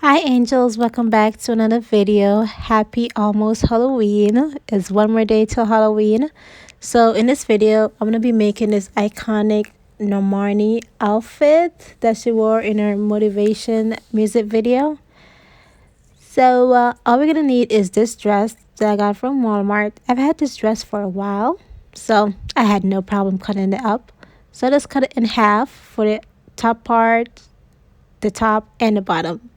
Hi angels, welcome back to another video. Happy almost Halloween. It's one more day till Halloween. So in this video, I'm going to be making this iconic Normani outfit that she wore in her motivation music video. So all we're going to need is this dress that I got from Walmart. I've had this dress for a while, so I had no problem cutting it up. So I just cut it in half for the top part, the top, and the bottom.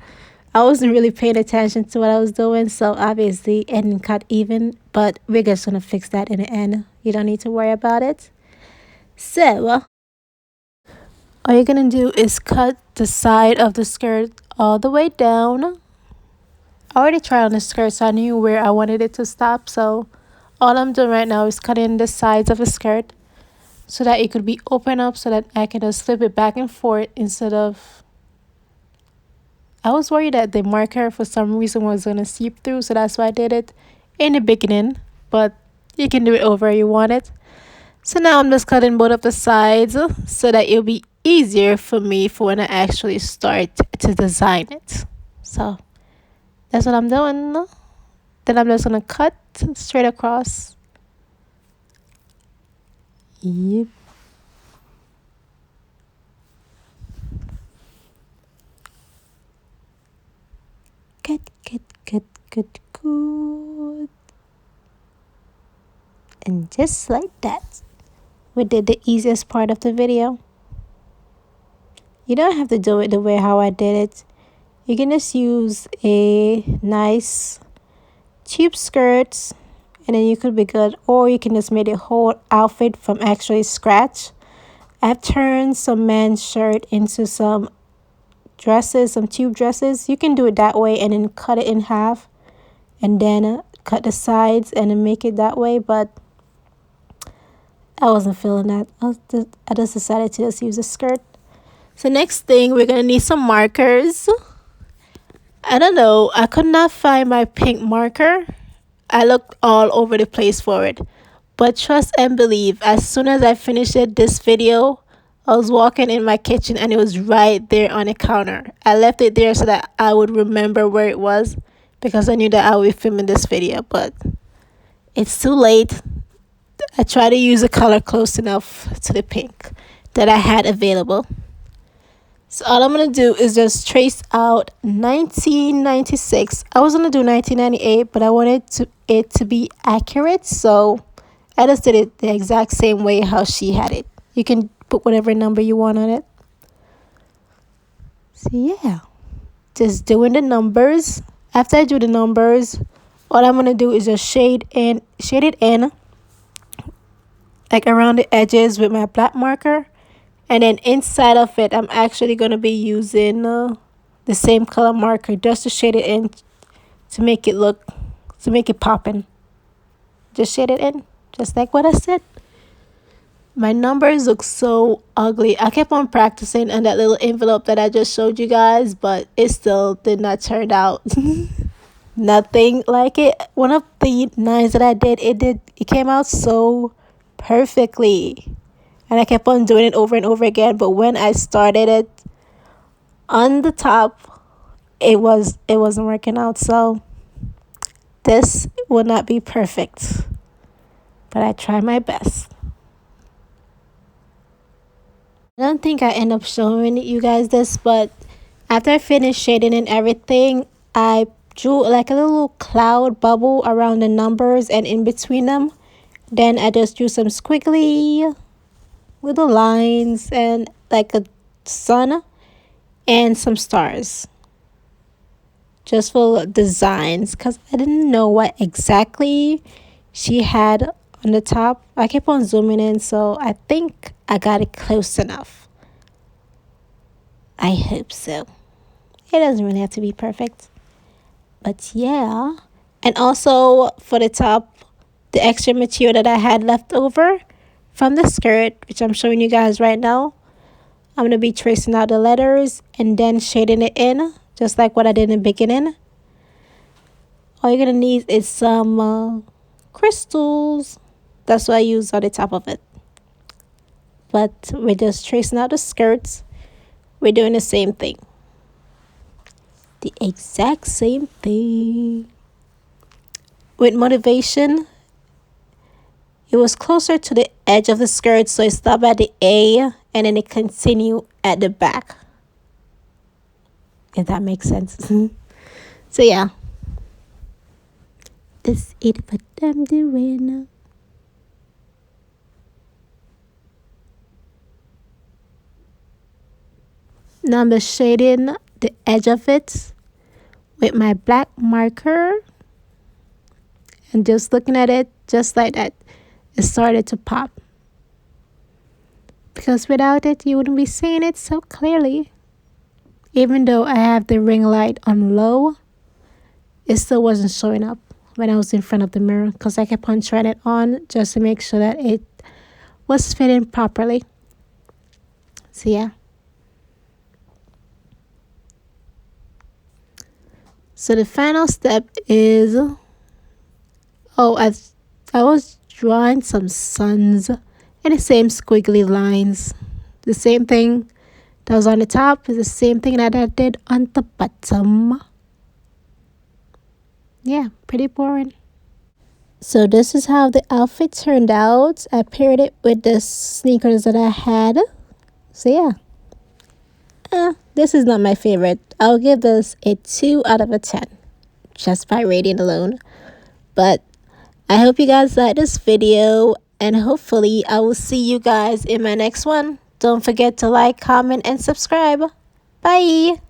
I wasn't really paying attention to what I was doing, so obviously it didn't cut even, but we're just going to fix that in the end. You don't need to worry about it. So, all you're going to do is cut the side of the skirt all the way down. I already tried on the skirt, so I knew where I wanted it to stop, so all I'm doing right now is cutting the sides of the skirt so that it could be open up so that I can just flip it back and forth instead of... I was worried that the marker for some reason was going to seep through, so that's why I did it in the beginning, but you can do it over if you want it. So now I'm just cutting both of the sides so that it'll be easier for me for when I actually start to design it. So that's what I'm doing. Then I'm just going to cut straight across. Yep. Good. And just like that, we did the easiest part of the video. You don't have to do it the way how I did it. You can just use a nice cheap skirt and then you could be good, or you can just make a whole outfit from actually scratch. I've turned some men's shirt into some dresses, some tube dresses. You can do it that way and then cut it in half and then cut the sides and then make it that way, but I wasn't feeling that. I just decided to just use a skirt. So next thing, we're gonna need some markers. I don't know, I could not find my pink marker. I looked all over the place for it, but trust and believe, as soon as I finished this video, I was walking in my kitchen and it was right there on the counter. I left it there so that I would remember where it was because I knew that I would be filming this video, but it's too late. I tried to use a color close enough to the pink that I had available. So all I'm going to do is just trace out 1996. I was going to do 1998, but I wanted it to be accurate, so I just did it the exact same way how she had it. You can put whatever number you want on it. So yeah, just doing the numbers. After I do the numbers, all I'm going to do is just shade it in, like around the edges with my black marker. And then inside of it, I'm actually going to be using the same color marker just to shade it in to make it popping. Just shade it in, just like what I said. My numbers look so ugly. I kept on practicing on that little envelope that I just showed you guys, but it still did not turn out nothing like it. One of the nines that I did, it came out so perfectly. And I kept on doing it over and over again. But when I started it on the top, it wasn't working out. So this will not be perfect. But I try my best. I don't think I end up showing you guys this, but after I finished shading and everything, I drew like a little cloud bubble around the numbers and in between them. Then I just drew some squiggly little lines and like a sun and some stars just for designs because I didn't know what exactly she had on the top. I kept on zooming in, so I think I got it close enough. I hope so. It doesn't really have to be perfect, but yeah. And also for the top, the extra material that I had left over from the skirt, which I'm showing you guys right now, I'm going to be tracing out the letters and then shading it in, just like what I did in the beginning. All you're going to need is some crystals. That's what I use on the top of it. But we're just tracing out the skirts. We're doing the same thing. the exact same thing. With motivation, it was closer to the edge of the skirt, so it stopped at the A and then it continued at the back. If that makes sense. So yeah. That's it what I'm doing. Now I'm just shading the edge of it with my black marker. And just looking at it, just like that, it started to pop. Because without it, you wouldn't be seeing it so clearly. Even though I have the ring light on low, it still wasn't showing up when I was in front of the mirror because I kept on trying it on just to make sure that it was fitting properly. So yeah. So the final step is, I was drawing some suns and the same squiggly lines. The same thing that was on the top is the same thing that I did on the bottom. Yeah, pretty boring. So this is how the outfit turned out. I paired it with the sneakers that I had. So yeah. This is not my favorite. I'll give this a 2 out of a 10. Just by rating alone. But I hope you guys like this video. And hopefully I will see you guys in my next one. Don't forget to like, comment, and subscribe. Bye.